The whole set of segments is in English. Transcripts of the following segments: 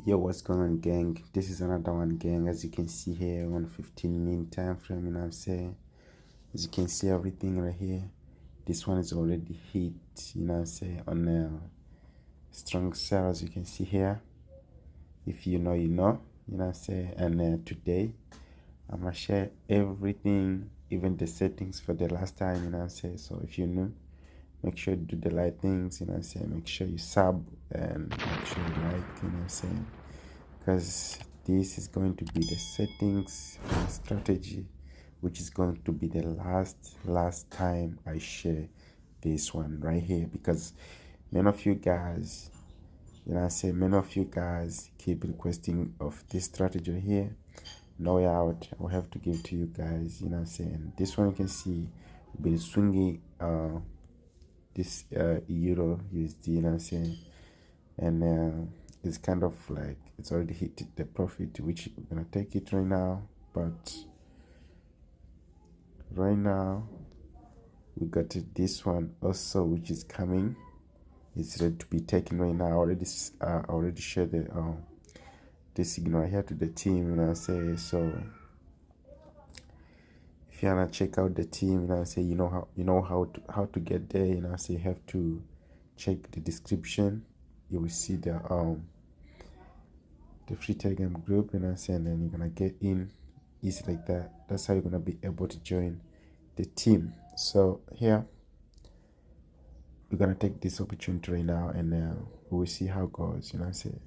Yo, what's going on, gang? This is another one, gang. As you can see here on 15-minute time frame, you know what I'm saying? As you can see everything right here, this one is already hit, you know what I'm saying, on a strong sell, as you can see here. If you know, you know what I'm saying. And today I'm gonna share everything, even the settings for the last time, you know what I'm saying. So if you're new, make sure you do the right things, you know what I'm saying. Make sure you sub and make sure you like, you know what I'm saying, because this is going to be the settings and strategy, which is going to be the last time I share this one right here, because many of you guys, you know what I'm saying, many of you guys keep requesting of this strategy right here. No way out, I will have to give to you guys, you know what I'm saying. This one you can see will be swinging this euro USD, you know what I'm saying. And it's kind of like it's already hit the profit, which we're gonna take it right now. But right now we got this one also, which is coming. It's ready to be taken right now. I already shared the signal here to the team, you know what I'm saying. So if you wanna check out the team, you know what I'm saying, you know how to get there, you know what I'm saying. You have to check the description. You will see the free telegram group, you know what I'm saying, and you're gonna get in easy like that. That's how you're gonna be able to join the team. So here we're gonna take this opportunity right now, and we will see how it goes, you know what I'm saying.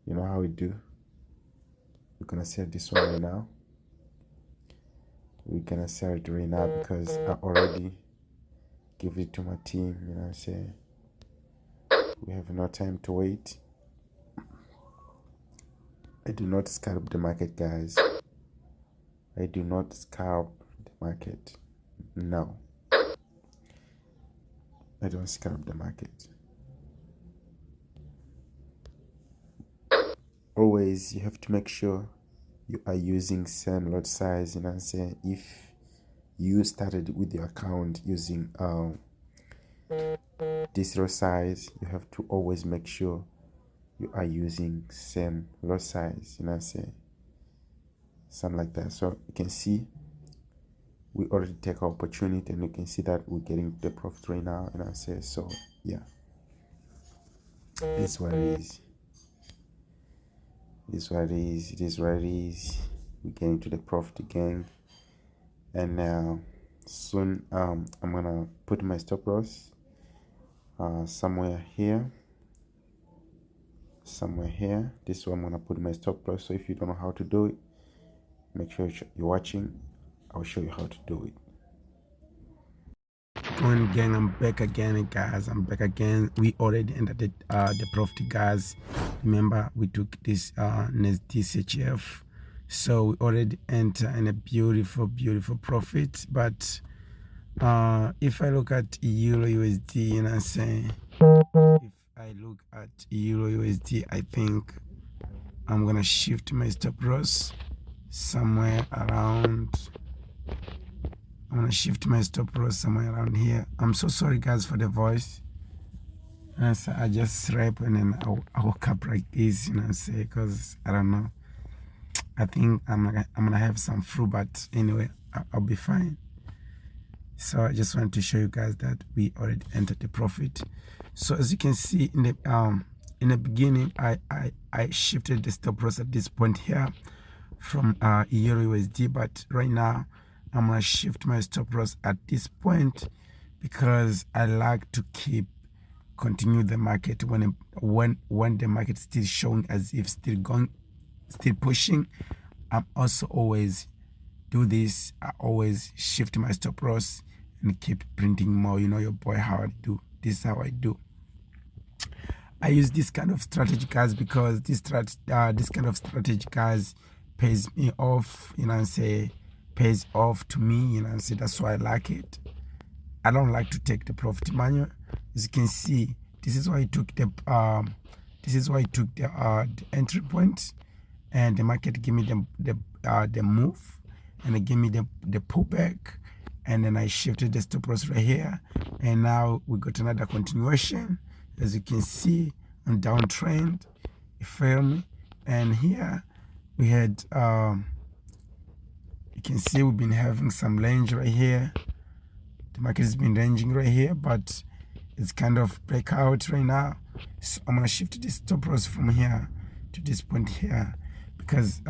You know how we do. We're gonna sell this one right now. We're gonna sell it right now because I already give it to my team, you know what I'm saying. We have no time to wait. I do not scalp the market, guys. I do not scalp the market. No, I don't scalp the market. Always you have to make sure you are using same lot size, you know what I'm saying. If you started with your account using this lot size, you have to always make sure you are using same lot size, you know what I'm saying, something like that. So you can see we already take our opportunity, and you can see that we're getting the profit right now, you know what I'm saying. So yeah, this is what it is. It is what it is. It is what it is. We're getting to the profit again, and soon I'm gonna put my stop loss somewhere here. This is where I'm gonna put my stop loss. So if you don't know how to do it, make sure you're watching. I'll show you how to do it. Going again, I'm back again, guys. I'm back again. We already entered the profit, guys. Remember, we took this next DCHF, so we already enter in a beautiful profit. But if I look at Euro USD, you know what I'm saying, if I look at Euro USD, I think I'm gonna shift my stop loss somewhere around. I'm gonna shift my stop loss somewhere around here. I'm so sorry, guys, for the voice. So I just slept and then I woke up like this, you know what I'm saying, because I don't know. I think I'm gonna have some flu, but anyway, I'll be fine. So I just wanted to show you guys that we already entered the profit. So as you can see in the beginning, I shifted the stop loss at this point here from Euro USD, but right now I'm gonna shift my stop loss at this point because I like to continue the market when the market is still showing as if still pushing. I'm also always do this. I always shift my stop loss and keep printing more. You know your boy how I do. This is how I do. I use this kind of strategy, guys, because this kind of strategy, guys, pays me off. You know what I'm saying, pays off to me. You know what I'm saying. That's why I like it. I don't like to take the profit manual. As you can see, this is why I took the entry point, and the market gave me the move, and it gave me the pullback, and then I shifted the stop loss right here, and now we got another continuation. As you can see, on downtrend, You feel me? And here we had you can see we've been having some range right here. The market has been ranging right here, but it's kind of breakout right now. So I'm gonna shift this stop loss from here to this point here, because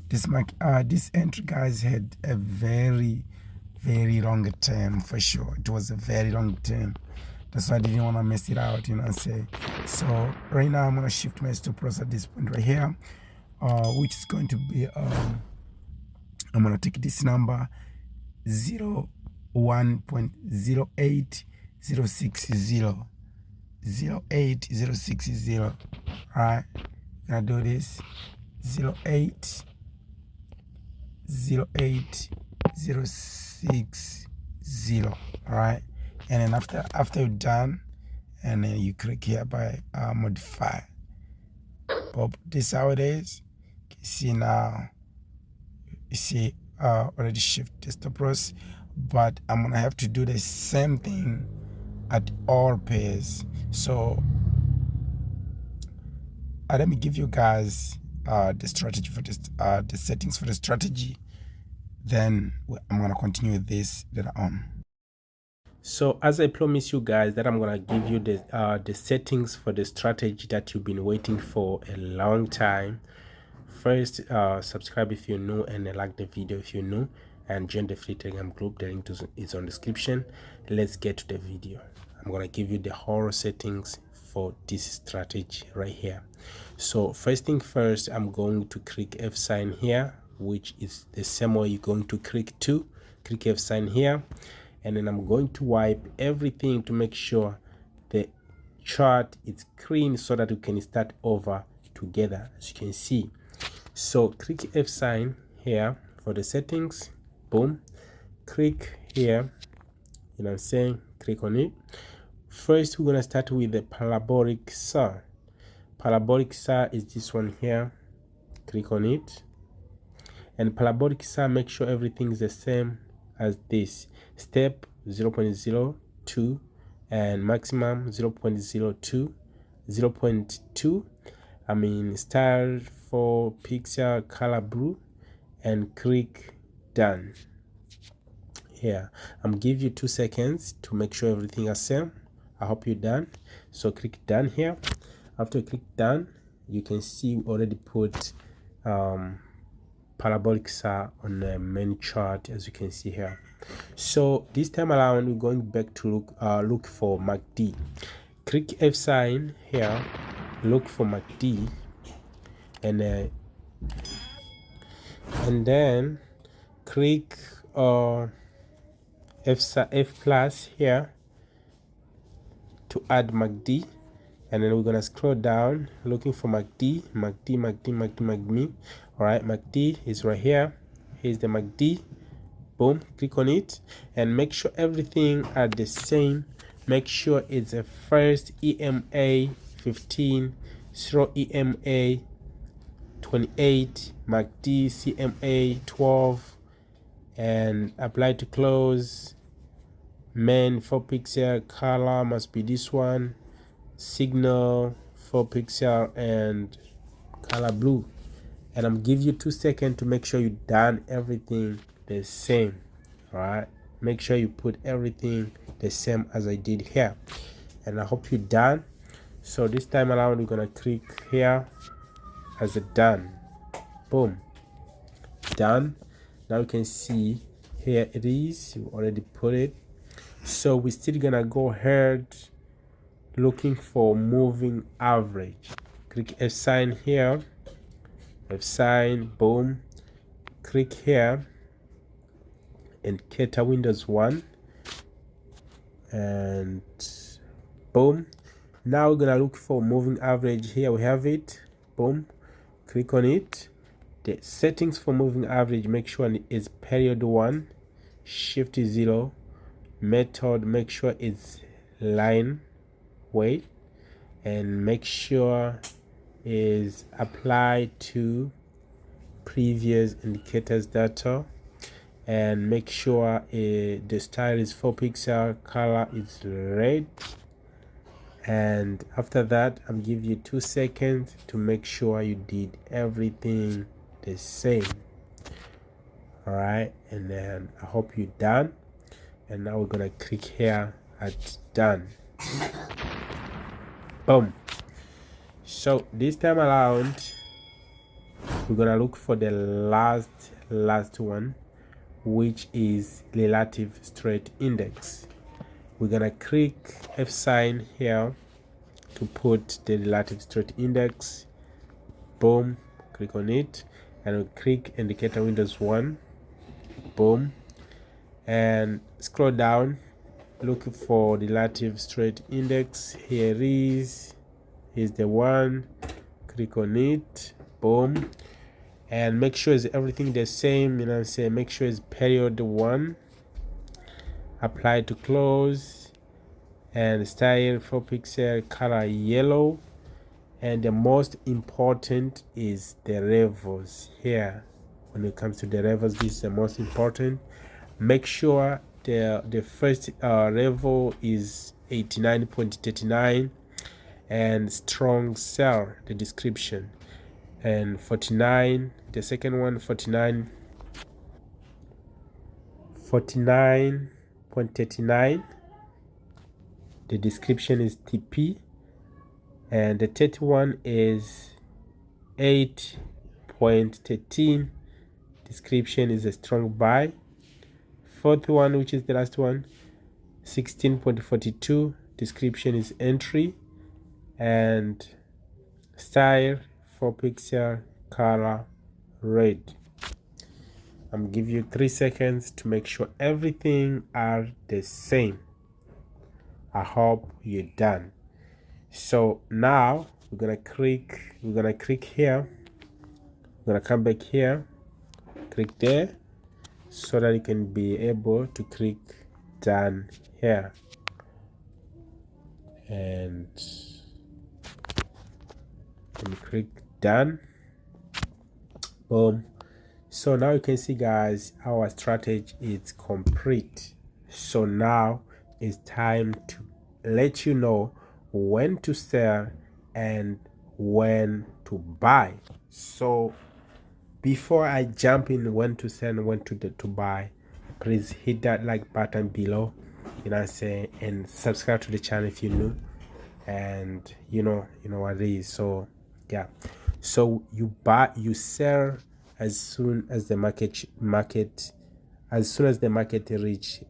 this entry, guys, had a very long term for sure. It was a very long term. That's why I didn't want to mess it out, you know what I'm saying? So right now I'm gonna shift my stop loss at this point right here, which is going to be I'm gonna take this number 01.08060. 08060. All right, gonna do this 0808060. All right, and then after you're done, and then you click here by modify. But this is how it is. You can see now. You see, already shift the stop loss, but I'm gonna have to do the same thing at all pairs. So let me give you guys the strategy for this, the settings for the strategy. Then I'm gonna continue with this later on. So as I promised you guys that I'm gonna give you the settings for the strategy that you've been waiting for a long time. First, subscribe if you're new, and like the video if you're new, and join the free Telegram group. The link is on the description. Let's get to the video. I'm gonna give you the whole settings for this strategy right here. So first thing first, I'm going to click F sign here, which is the same way you're going to click F sign here, and then I'm going to wipe everything to make sure the chart is clean so that we can start over together, as you can see. So click F sign here for the settings. Boom. Click here. You know what I'm saying? Click on it. First, we're gonna start with the parabolic SAR. Parabolic SAR is this one here. Click on it. And parabolic SAR, make sure everything is the same as this. Step 0.02 and maximum 0.02, 0.2. I mean style for pixel color blue, and click done. Here I'm give you 2 seconds to make sure everything is same. I hope you're done. So click done here. After you click done, you can see we already put parabolic SAR on the main chart, as you can see here. So this time around we're going back to look for MACD. Click F sign here, look for MACD, and then click F plus here to add MACD, and then we're gonna scroll down looking for MACD. All right, MACD is right here. Here's the MACD. Boom, click on it and make sure everything are the same. Make sure it's a first EMA 15, 0 EMA 28, MACD CMA 12, and apply to close. Main 4 pixel, color must be this one, signal 4 pixel, and color blue. And I'm give you 2 seconds to make sure you done everything the same. All right, make sure you put everything the same as I did here, and I hope you're done. So this time around we're gonna click here as a done. Boom, done. Now you can see here it is. You already put it. So we're still gonna go ahead looking for moving average. Click F sign here, F sign, boom. Click here and killER Windows 1, and boom. Now we're gonna look for moving average. Here we have it. Boom, click on it. The settings for moving average, make sure it's period 1, shift 0, method, make sure it's line weight, and make sure is applied to previous indicators data, and make sure the style is 4 pixel, color is red, And after that, I'm give you 2 seconds to make sure you did everything the same. All right, and then I hope you're done. And now we're gonna click here at done. Boom. So this time around, we're gonna look for the last one, which is relative straight index. We're gonna click F sign here to put the relative straight index. Boom, click on it, and we'll click indicator windows 1. Boom, and scroll down, look for the relative straight index. Here is the one. Click on it. Boom, and make sure is everything the same. You know what I'm saying? Make sure it's period 1. Apply to close, and style 4 pixel, color yellow. And the most important is the levels here. When it comes to the levels, this is the most important. Make sure the first level is 89.39 and strong sell, the description, and 49, the second one 49.39, the description is TP, and the third one is 8.13, description is a strong buy. Fourth one, which is the last one, 16.42, description is entry, and style 4 pixel, color red. I'm give you 3 seconds to make sure everything are the same. I hope you're done. So now we're gonna click here, we're gonna come back here, click there, so that you can be able to click done here, and click done. Boom. So now you can see, guys, our strategy is complete. So now it's time to let you know when to sell and when to buy. So before I jump in when to sell and when to buy, please hit that like button below, you know what I'm saying, and subscribe to the channel if you're new, and you know what it is. So yeah, so you sell as soon as the market reach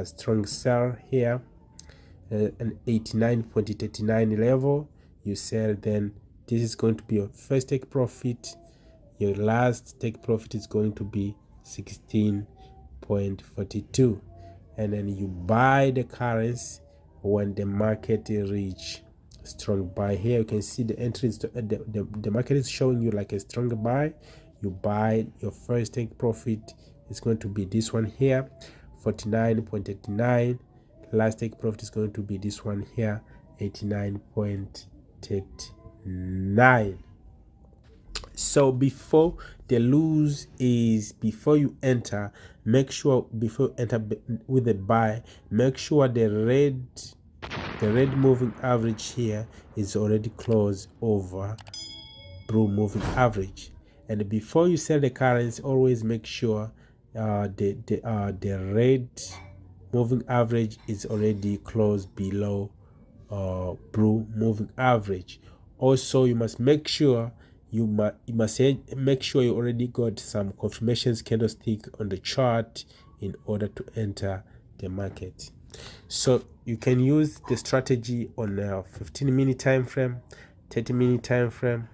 strong sell here, an 89.39 level, you sell. Then this is going to be your first take profit. Your last take profit is going to be 16.42, and then you buy the currency when the market reach strong buy. Here you can see the entries, the market is showing you like a strong buy. You buy your first take profit, it's going to be this one here, 49.89. Last take profit is going to be this one here, 89.39. So before you enter, make sure before you enter with the buy, make sure the red moving average here is already closed over blue moving average. And before you sell the currency, always make sure the red moving average is already closed below blue moving average. Also, you must make sure you already got some confirmation candlestick on the chart in order to enter the market. So you can use the strategy on a 15-minute time frame, 30-minute time frame,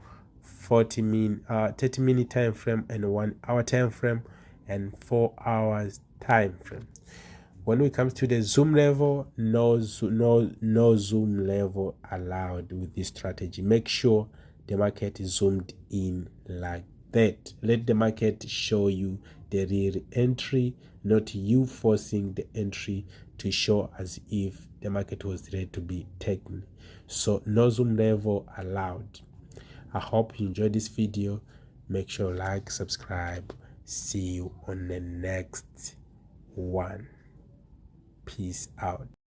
30-minute time frame, and 1 hour time frame, and 4 hours time frame. When it comes to the zoom level, no zoom level allowed with this strategy. Make sure the market is zoomed in like that. Let the market show you the real entry, not you forcing the entry to show as if the market was ready to be taken. So no zoom level allowed. I hope you enjoyed this video. Make sure you like, subscribe. See you on the next one. Peace out.